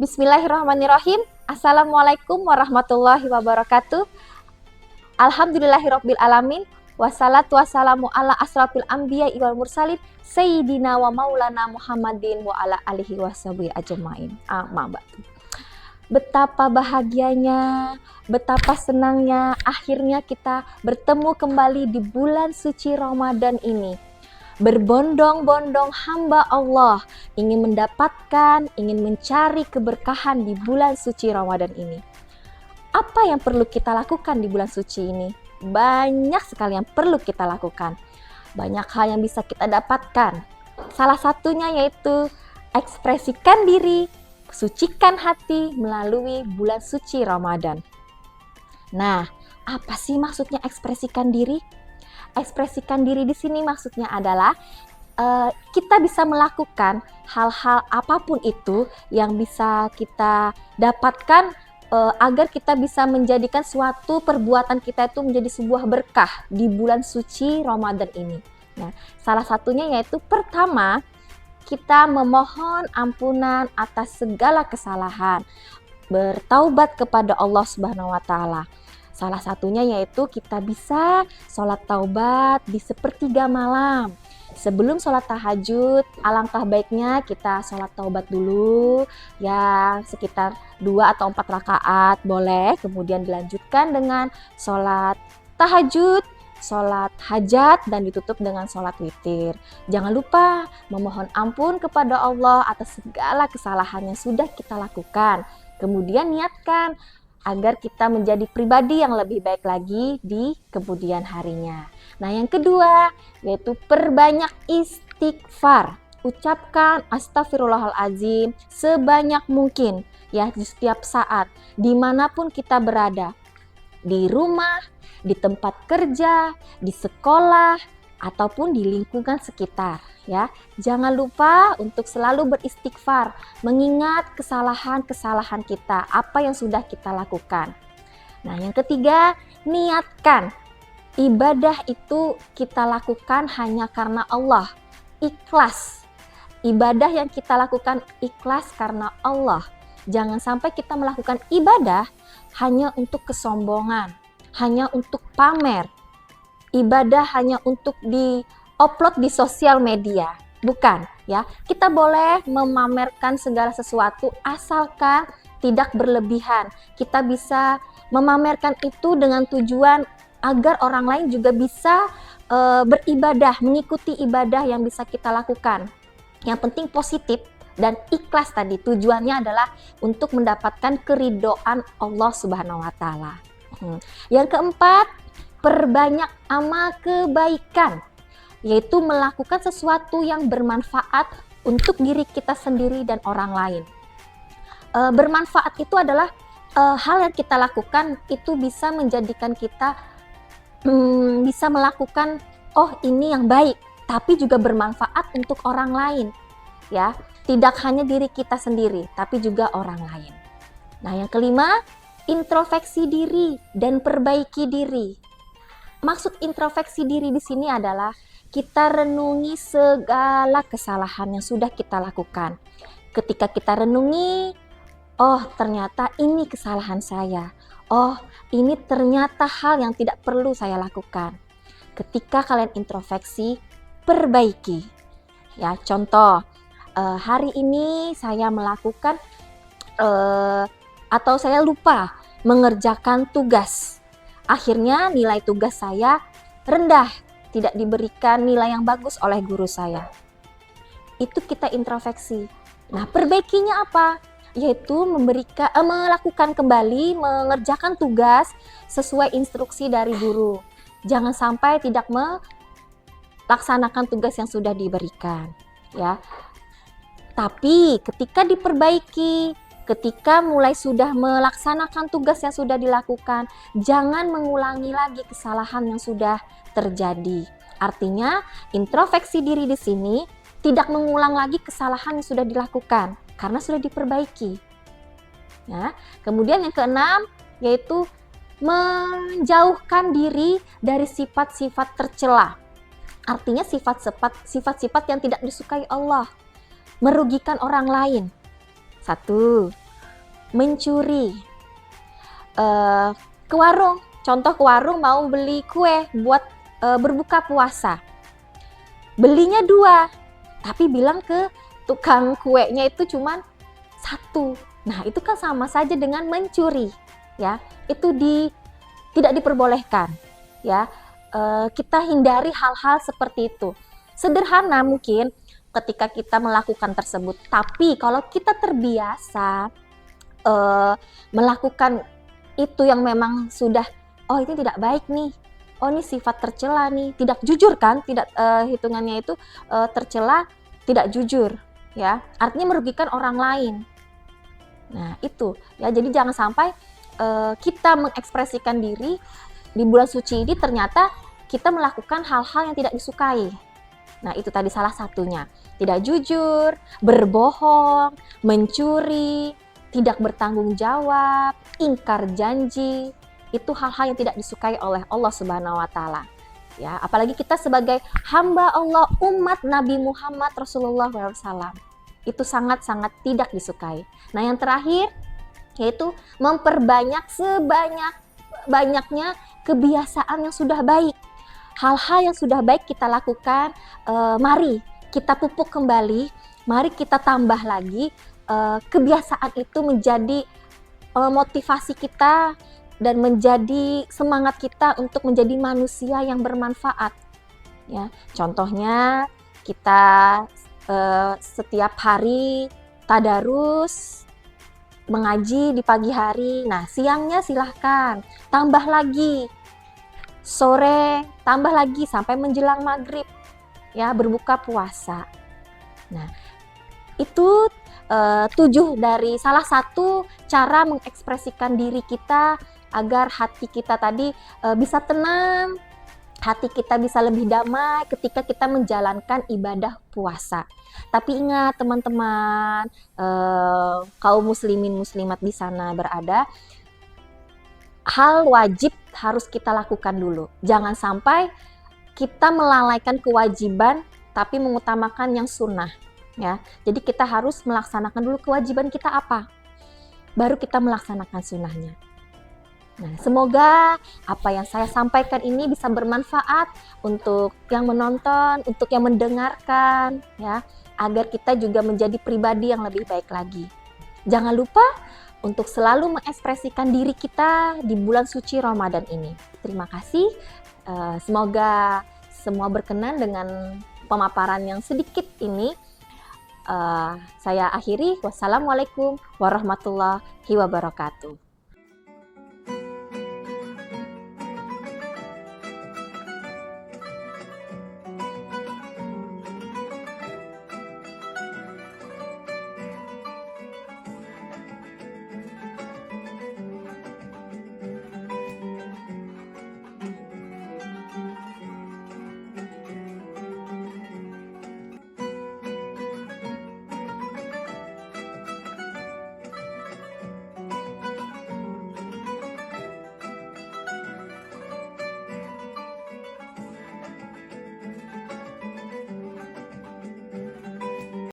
Bismillahirrahmanirrahim. Assalamualaikum warahmatullahi wabarakatuh. Alhamdulillahirabbil alamin. Wassalatu wassalamu ala asrafil anbiya wal mursalin sayyidina wa maulana Muhammadin wa ala alihi washabihi ajmain. Amma ba'du. Betapa bahagianya, betapa senangnya akhirnya kita bertemu kembali di bulan suci Ramadan ini. Berbondong-bondong hamba Allah ingin mendapatkan, ingin mencari keberkahan di bulan suci Ramadan ini. Apa yang perlu kita lakukan di bulan suci ini? Banyak sekali yang perlu kita lakukan. Banyak hal yang bisa kita dapatkan. Salah satunya yaitu ekspresikan diri, sucikan hati melalui bulan suci Ramadan. Nah, apa sih maksudnya ekspresikan diri? Ekspresikan diri di sini maksudnya adalah kita bisa melakukan hal-hal apapun itu yang bisa kita dapatkan agar kita bisa menjadikan suatu perbuatan kita itu menjadi sebuah berkah di bulan suci Ramadan ini. Nah, salah satunya yaitu pertama, kita memohon ampunan atas segala kesalahan, bertaubat kepada Allah Subhanahu wa taala. Salah satunya yaitu kita bisa sholat taubat di sepertiga malam. Sebelum sholat tahajud, alangkah baiknya kita sholat taubat dulu ya, sekitar 2 atau 4 rakaat boleh. Kemudian dilanjutkan dengan sholat tahajud, sholat hajat, dan ditutup dengan sholat witir. Jangan lupa memohon ampun kepada Allah atas segala kesalahan yang sudah kita lakukan. Kemudian niatkan agar kita menjadi pribadi yang lebih baik lagi di kemudian harinya. Nah, yang kedua yaitu perbanyak istighfar. Ucapkan astagfirullahaladzim sebanyak mungkin ya di setiap saat, dimanapun kita berada. Di rumah, di tempat kerja, di sekolah, ataupun di lingkungan sekitar ya. Jangan lupa untuk selalu beristighfar, mengingat kesalahan-kesalahan kita, apa yang sudah kita lakukan. Nah, yang ketiga, niatkan. Ibadah itu kita lakukan hanya karena Allah. Ikhlas. Ibadah yang kita lakukan ikhlas karena Allah. Jangan sampai kita melakukan ibadah hanya untuk kesombongan, hanya untuk pamer. Ibadah hanya untuk di-upload di sosial media. Bukan ya. Kita boleh memamerkan segala sesuatu asalkan tidak berlebihan. Kita bisa memamerkan itu dengan tujuan agar orang lain juga bisa beribadah, mengikuti ibadah yang bisa kita lakukan. Yang penting positif dan ikhlas tadi. Tujuannya adalah untuk mendapatkan keridhaan Allah Subhanahu wa taala. Yang keempat, perbanyak amal kebaikan, yaitu melakukan sesuatu yang bermanfaat untuk diri kita sendiri dan orang lain. Bermanfaat itu adalah hal yang kita lakukan itu bisa menjadikan kita bisa melakukan, oh ini yang baik, tapi juga bermanfaat untuk orang lain ya. Tidak hanya diri kita sendiri, tapi juga orang lain. Nah, yang kelima, introspeksi diri dan perbaiki diri. Maksud introspeksi diri di sini adalah kita renungi segala kesalahan yang sudah kita lakukan. Ketika kita renungi, oh ternyata ini kesalahan saya. Oh, ini ternyata hal yang tidak perlu saya lakukan. Ketika kalian introspeksi, perbaiki. Ya, contoh, hari ini saya melakukan atau saya lupa mengerjakan tugas. Akhirnya nilai tugas saya rendah, tidak diberikan nilai yang bagus oleh guru saya. Itu kita introspeksi. Nah, perbaikinya apa? Yaitu melakukan kembali, mengerjakan tugas sesuai instruksi dari guru. Jangan sampai tidak melaksanakan tugas yang sudah diberikan, ya. Tapi ketika diperbaiki, ketika mulai sudah melaksanakan tugas yang sudah dilakukan, jangan mengulangi lagi kesalahan yang sudah terjadi. Artinya, introspeksi diri di sini tidak mengulang lagi kesalahan yang sudah dilakukan karena sudah diperbaiki. Ya, kemudian yang keenam yaitu menjauhkan diri dari sifat-sifat tercela. Artinya sifat-sifat yang tidak disukai Allah, merugikan orang lain. 1. mencuri. Ke warung, contoh ke warung mau beli kue buat berbuka puasa. Belinya 2, tapi bilang ke tukang kuenya itu cuman 1. Nah, itu kan sama saja dengan mencuri, ya. Itu tidak diperbolehkan, ya. Kita hindari hal-hal seperti itu. Sederhana mungkin ketika kita melakukan tersebut, tapi kalau kita terbiasa melakukan itu yang memang sudah, oh ini tidak baik nih, oh ini sifat tercela nih, tidak jujur kan, tidak hitungannya itu tercela, tidak jujur, ya, artinya merugikan orang lain. Nah itu, ya, jadi jangan sampai kita mengekspresikan diri di bulan suci ini ternyata kita melakukan hal-hal yang tidak disukai. Nah itu tadi salah satunya, tidak jujur, berbohong, mencuri, tidak bertanggung jawab, ingkar janji, itu hal-hal yang tidak disukai oleh Allah Subhanahu wa Ta'ala. Ya, apalagi kita sebagai hamba Allah, umat Nabi Muhammad Rasulullah SAW, itu sangat-sangat tidak disukai. Nah, yang terakhir yaitu memperbanyak sebanyak-banyaknya kebiasaan yang sudah baik. Hal-hal yang sudah baik kita lakukan, mari kita pupuk kembali, mari kita tambah lagi. Kebiasaan itu menjadi motivasi kita dan menjadi semangat kita untuk menjadi manusia yang bermanfaat, ya. Contohnya kita setiap hari tadarus, mengaji di pagi hari. Nah, siangnya silahkan tambah lagi, sore tambah lagi sampai menjelang maghrib, ya, berbuka puasa. Nah, itu 7 dari salah satu cara mengekspresikan diri kita agar hati kita tadi bisa tenang, hati kita bisa lebih damai ketika kita menjalankan ibadah puasa. Tapi ingat teman-teman, kaum muslimin muslimat di sana berada, hal wajib harus kita lakukan dulu. Jangan sampai kita melalaikan kewajiban tapi mengutamakan yang sunnah. Ya, jadi kita harus melaksanakan dulu kewajiban kita apa, baru kita melaksanakan sunnahnya. Nah, semoga apa yang saya sampaikan ini bisa bermanfaat untuk yang menonton, untuk yang mendengarkan, ya, agar kita juga menjadi pribadi yang lebih baik lagi. Jangan lupa untuk selalu mengekspresikan diri kita di bulan suci Ramadan ini. Terima kasih. Semoga semua berkenan dengan pemaparan yang sedikit ini. Saya akhiri. Wassalamualaikum warahmatullahi wabarakatuh.